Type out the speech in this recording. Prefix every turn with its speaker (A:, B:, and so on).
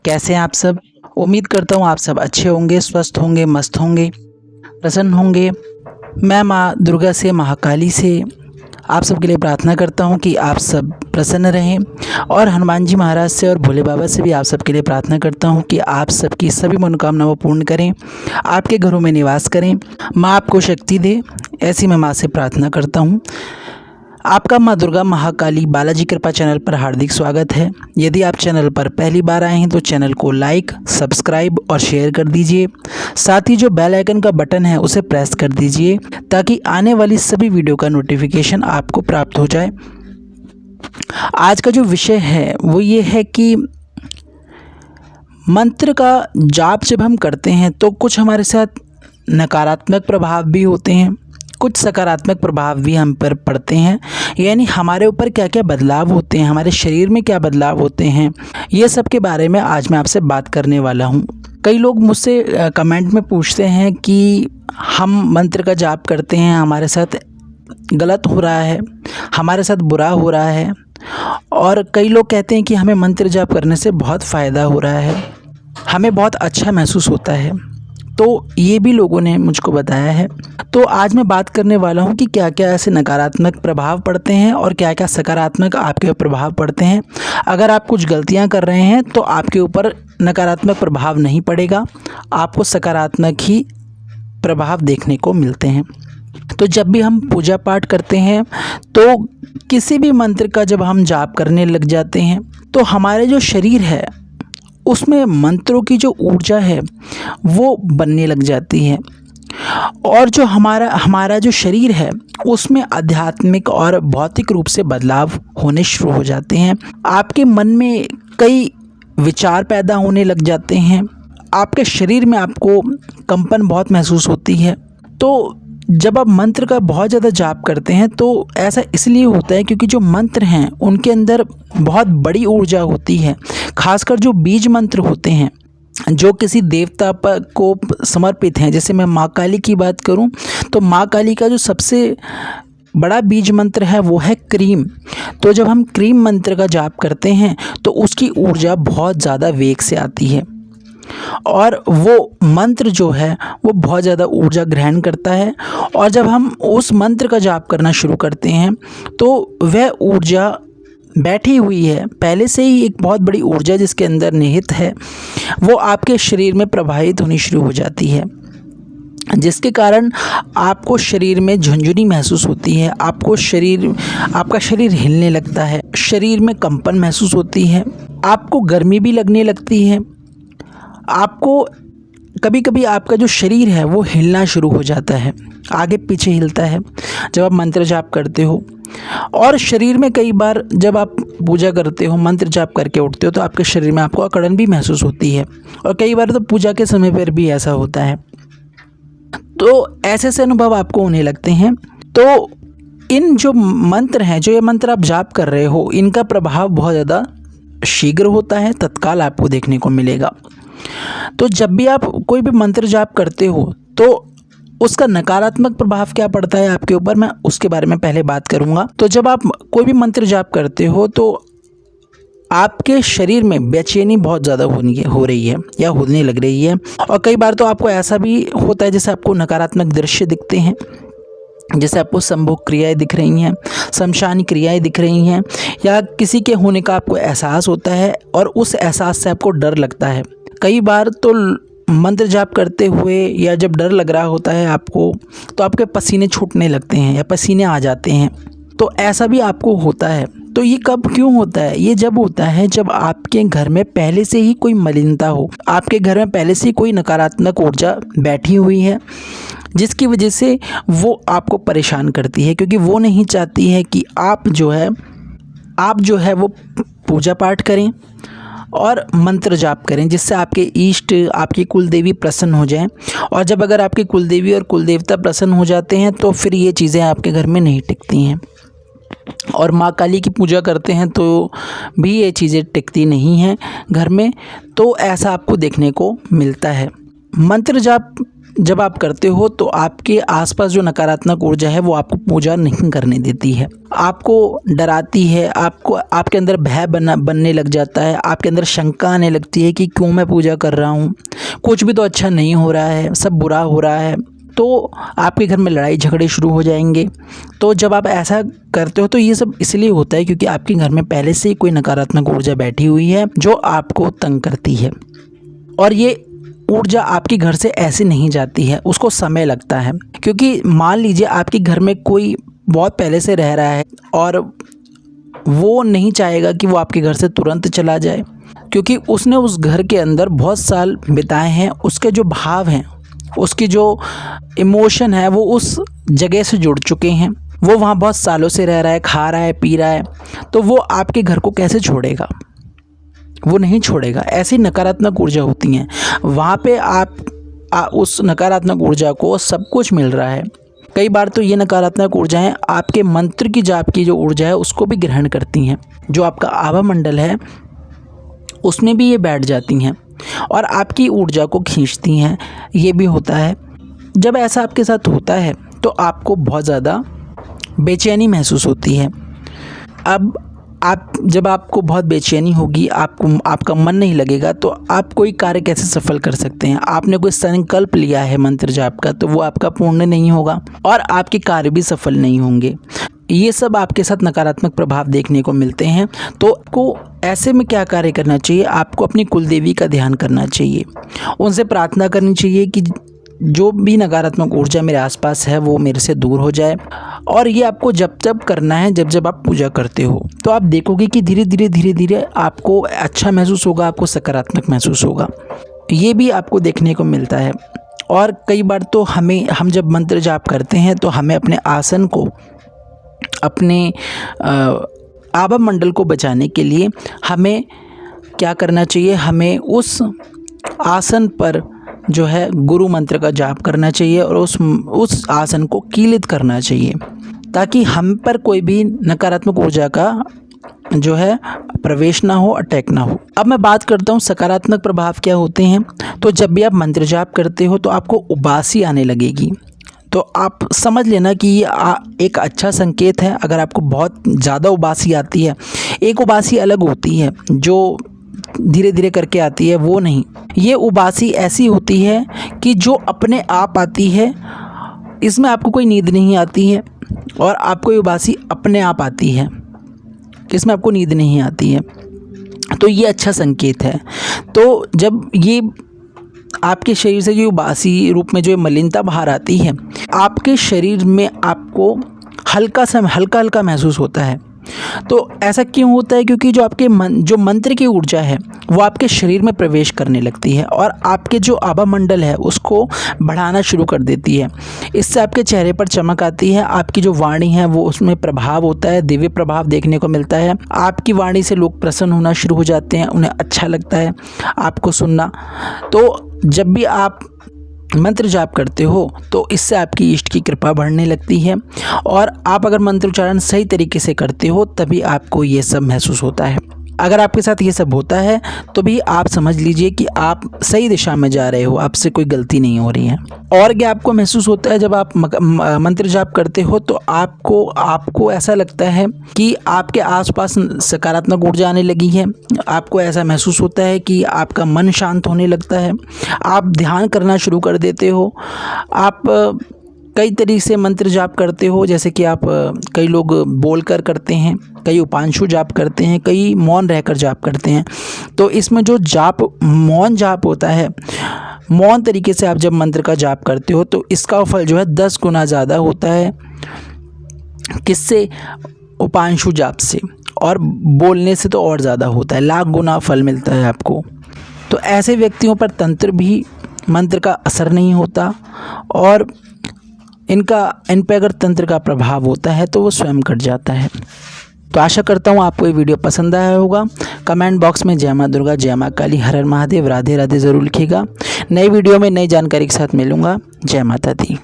A: कैसे हैं आप सब। उम्मीद करता हूँ आप सब अच्छे होंगे, स्वस्थ होंगे, मस्त होंगे, प्रसन्न होंगे। मैं माँ दुर्गा से, महाकाली से आप सबके लिए प्रार्थना करता हूँ कि आप सब प्रसन्न रहें, और हनुमान जी महाराज से और भोले बाबा से भी आप सबके लिए प्रार्थना करता हूँ कि आप सबकी सभी मनोकामनाओं पूर्ण करें, आपके घरों में निवास करें, माँ आपको शक्ति दे। ऐसी मैं माँ से प्रार्थना करता हूँ। आपका माँ दुर्गा महाकाली बालाजी कृपा चैनल पर हार्दिक स्वागत है। यदि आप चैनल पर पहली बार आए हैं तो चैनल को लाइक, सब्सक्राइब और शेयर कर दीजिए। साथ ही जो बेल आइकन का बटन है उसे प्रेस कर दीजिए ताकि आने वाली सभी वीडियो का नोटिफिकेशन आपको प्राप्त हो जाए। आज का जो विषय है वो ये है कि मंत्र का जाप जब हम करते हैं तो कुछ हमारे साथ नकारात्मक प्रभाव भी होते हैं, कुछ सकारात्मक प्रभाव भी हम पर पड़ते हैं। यानी हमारे ऊपर क्या क्या बदलाव होते हैं, हमारे शरीर में क्या बदलाव होते हैं, ये सब के बारे में आज मैं आपसे बात करने वाला हूँ। कई लोग मुझसे कमेंट में पूछते हैं कि हम मंत्र का जाप करते हैं, हमारे साथ गलत हो रहा है, हमारे साथ बुरा हो रहा है, और कई लोग कहते हैं कि हमें मंत्र जाप करने से बहुत फ़ायदा हो रहा है, हमें बहुत अच्छा महसूस होता है। तो ये भी लोगों ने मुझको बताया है। तो आज मैं बात करने वाला हूँ कि क्या क्या ऐसे नकारात्मक प्रभाव पड़ते हैं और क्या क्या सकारात्मक आपके ऊपर प्रभाव पड़ते हैं। अगर आप कुछ गलतियाँ कर रहे हैं तो आपके ऊपर नकारात्मक प्रभाव नहीं पड़ेगा, आपको सकारात्मक ही प्रभाव देखने को मिलते हैं। तो जब भी हम पूजा पाठ करते हैं तो किसी भी मंत्र का जब हम जाप करने लग जाते हैं तो हमारे जो शरीर है उसमें मंत्रों की जो ऊर्जा है वो बनने लग जाती है, और जो हमारा जो शरीर है उसमें आध्यात्मिक और भौतिक रूप से बदलाव होने शुरू हो जाते हैं। आपके मन में कई विचार पैदा होने लग जाते हैं, आपके शरीर में आपको कंपन बहुत महसूस होती है। तो जब आप मंत्र का बहुत ज़्यादा जाप करते हैं तो ऐसा इसलिए होता है क्योंकि जो मंत्र हैं उनके अंदर बहुत बड़ी ऊर्जा होती है। खासकर जो बीज मंत्र होते हैं जो किसी देवता पर को समर्पित हैं, जैसे मैं माँ काली की बात करूं तो माँ काली का जो सबसे बड़ा बीज मंत्र है वो है क्रीम। तो जब हम क्रीम मंत्र का जाप करते हैं तो उसकी ऊर्जा बहुत ज़्यादा वेग से आती है, और वो मंत्र जो है वो बहुत ज़्यादा ऊर्जा ग्रहण करता है। और जब हम उस मंत्र का जाप करना शुरू करते हैं तो वह ऊर्जा बैठी हुई है, पहले से ही एक बहुत बड़ी ऊर्जा जिसके अंदर निहित है, वो आपके शरीर में प्रवाहित होनी शुरू हो जाती है, जिसके कारण आपको शरीर में झुंझुनी महसूस होती है, आपका शरीर हिलने लगता है, शरीर में कंपन महसूस होती है, आपको गर्मी भी लगने लगती है, आपको कभी कभी आपका जो शरीर है वो हिलना शुरू हो जाता है, आगे पीछे हिलता है जब आप मंत्र जाप करते हो। और शरीर में कई बार जब आप पूजा करते हो, मंत्र जाप करके उठते हो तो आपके शरीर में आपको अकड़न भी महसूस होती है, और कई बार तो पूजा के समय पर भी ऐसा होता है। तो ऐसे से अनुभव आपको होने लगते हैं। तो इन जो मंत्र हैं, जो ये मंत्र आप जाप कर रहे हो, इनका प्रभाव बहुत ज़्यादा शीघ्र होता है, तत्काल आपको देखने को मिलेगा। तो जब भी आप कोई भी मंत्र जाप करते हो तो उसका नकारात्मक प्रभाव क्या पड़ता है आपके ऊपर, मैं उसके बारे में पहले बात करूंगा। तो जब आप कोई भी मंत्र जाप करते हो तो आपके शरीर में बेचैनी बहुत ज़्यादा हो रही है या होने लग रही है, और कई बार तो आपको ऐसा भी होता है जैसे आपको नकारात्मक दृश्य दिखते हैं, जैसे आपको संभोग क्रियाएं दिख रही हैं, शमशानी क्रियाएं दिख रही हैं, या किसी के होने का आपको एहसास होता है और उस एहसास से आपको डर लगता है। कई बार तो मंत्र जाप करते हुए या जब डर लग रहा होता है आपको तो आपके पसीने छूटने लगते हैं या पसीने आ जाते हैं, तो ऐसा भी आपको होता है। तो ये कब क्यों होता है? ये जब होता है जब आपके घर में पहले से ही कोई मलिनता हो, आपके घर में पहले से ही कोई नकारात्मक ऊर्जा बैठी हुई है, जिसकी वजह से वो आपको परेशान करती है, क्योंकि वो नहीं चाहती है कि आप जो है वो पूजा पाठ करें और मंत्र जाप करें, जिससे आपके इष्ट, आपकी कुल देवी प्रसन्न हो जाएं। और जब अगर आपकी कुल देवी और कुल देवता प्रसन्न हो जाते हैं तो फिर ये चीज़ें आपके घर में नहीं टिकती हैं, और माँ काली की पूजा करते हैं तो भी ये चीज़ें टिकती नहीं हैं घर में। तो ऐसा आपको देखने को मिलता है। मंत्र जाप जब आप करते हो तो आपके आसपास जो नकारात्मक ऊर्जा है वो आपको पूजा नहीं करने देती है, आपको डराती है, आपको आपके अंदर भय बनने लग जाता है, आपके अंदर शंका आने लगती है कि क्यों मैं पूजा कर रहा हूँ, कुछ भी तो अच्छा नहीं हो रहा है, सब बुरा हो रहा है। तो आपके घर में लड़ाई झगड़े शुरू हो जाएंगे। तो जब आप ऐसा करते हो तो ये सब इसलिए होता है क्योंकि आपके घर में पहले से ही कोई नकारात्मक ऊर्जा बैठी हुई है जो आपको तंग करती है, और ये ऊर्जा आपके घर से ऐसे नहीं जाती है, उसको समय लगता है। क्योंकि मान लीजिए आपके घर में कोई बहुत पहले से रह रहा है और वो नहीं चाहेगा कि वो आपके घर से तुरंत चला जाए, क्योंकि उसने उस घर के अंदर बहुत साल बिताए हैं, उसके जो भाव हैं, उसकी जो इमोशन है वो उस जगह से जुड़ चुके हैं, वो वहाँ बहुत सालों से रह रहा है, खा रहा है, पी रहा है, तो वो आपके घर को कैसे छोड़ेगा? वो नहीं छोड़ेगा। ऐसी नकारात्मक ऊर्जा होती हैं, वहाँ पे उस नकारात्मक ऊर्जा को सब कुछ मिल रहा है। कई बार तो ये नकारात्मक ऊर्जाएं आपके मंत्र की जाप की जो ऊर्जा है उसको भी ग्रहण करती हैं, जो आपका आभा मंडल है उसमें भी ये बैठ जाती हैं और आपकी ऊर्जा को खींचती हैं। ये भी होता है। जब ऐसा आपके साथ होता है तो आपको बहुत ज़्यादा बेचैनी महसूस होती है। अब जब आपको बहुत बेचैनी होगी, आपका मन नहीं लगेगा, तो आप कोई कार्य कैसे सफल कर सकते हैं? आपने कोई संकल्प लिया है मंत्र जाप का, तो वो आपका पूर्ण नहीं होगा और आपके कार्य भी सफल नहीं होंगे। ये सब आपके साथ नकारात्मक प्रभाव देखने को मिलते हैं। तो आपको ऐसे में क्या कार्य करना चाहिए? आपको अपनी कुल देवी का ध्यान करना चाहिए, उनसे प्रार्थना करनी चाहिए कि जो भी नकारात्मक ऊर्जा मेरे आसपास है वो मेरे से दूर हो जाए। और ये आपको जब करना है जब आप पूजा करते हो, तो आप देखोगे कि धीरे धीरे आपको अच्छा महसूस होगा, आपको सकारात्मक महसूस होगा। ये भी आपको देखने को मिलता है। और कई बार तो हम जब मंत्र जाप करते हैं तो हमें अपने आसन को, अपने आभा मंडल को बचाने के लिए हमें क्या करना चाहिए? हमें उस आसन पर जो है गुरु मंत्र का जाप करना चाहिए और उस आसन को कीलित करना चाहिए, ताकि हम पर कोई भी नकारात्मक ऊर्जा का जो है प्रवेश ना हो, अटैक ना हो। अब मैं बात करता हूँ सकारात्मक प्रभाव क्या होते हैं। तो जब भी आप मंत्र जाप करते हो तो आपको उबासी आने लगेगी, तो आप समझ लेना कि ये एक अच्छा संकेत है। अगर आपको बहुत ज़्यादा उबासी आती है, एक उबासी अलग होती है जो धीरे धीरे करके आती है, वो नहीं। ये उबासी ऐसी होती है कि जो अपने आप आती है, इसमें आपको कोई नींद नहीं आती है, और आपको ये उबासी अपने आप आती है, इसमें आपको नींद नहीं आती है। तो ये अच्छा संकेत है। तो जब ये आपके शरीर से जो उबासी रूप में जो मलिनता बाहर आती है, आपके शरीर में आपको हल्का महसूस होता है। तो ऐसा क्यों होता है? क्योंकि जो आपके जो मंत्र की ऊर्जा है वो आपके शरीर में प्रवेश करने लगती है और आपके जो आभा मंडल है उसको बढ़ाना शुरू कर देती है। इससे आपके चेहरे पर चमक आती है, आपकी जो वाणी है वो उसमें प्रभाव होता है, दिव्य प्रभाव देखने को मिलता है। आपकी वाणी से लोग प्रसन्न होना शुरू हो जाते हैं, उन्हें अच्छा लगता है आपको सुनना। तो जब भी आप मंत्र जाप करते हो तो इससे आपकी इष्ट की कृपा बढ़ने लगती है, और आप अगर मंत्र उच्चारण सही तरीके से करते हो तभी आपको ये सब महसूस होता है। अगर आपके साथ ये सब होता है तो भी आप समझ लीजिए कि आप सही दिशा में जा रहे हो, आपसे कोई गलती नहीं हो रही है। और क्या आपको महसूस होता है जब आप मंत्र जाप करते हो? तो आपको ऐसा लगता है कि आपके आसपास सकारात्मक ऊर्जा आने लगी है। आपको ऐसा महसूस होता है कि आपका मन शांत होने लगता है, आप ध्यान करना शुरू कर देते हो। आप कई तरीके से मंत्र जाप करते हो, जैसे कि आप कई लोग बोलकर करते हैं, कई उपांशु जाप करते हैं, कई मौन रहकर जाप करते हैं। तो इसमें जो मौन जाप होता है, मौन तरीके से आप जब मंत्र का जाप करते हो तो इसका फल जो है 10 गुना ज़्यादा होता है। किससे? उपांशु जाप से। और बोलने से तो और ज़्यादा होता है, लाख गुना फल मिलता है आपको। तो ऐसे व्यक्तियों पर मंत्र का असर नहीं होता, और इन पे अगर तंत्र का प्रभाव होता है तो वो स्वयं कट जाता है। तो आशा करता हूँ आपको ये वीडियो पसंद आया होगा। कमेंट बॉक्स में जय माँ दुर्गा, जय माँ काली, हर हर महादेव, राधे राधे ज़रूर लिखिएगा। नई वीडियो में नई जानकारी के साथ मिलूँगा। जय माता दी।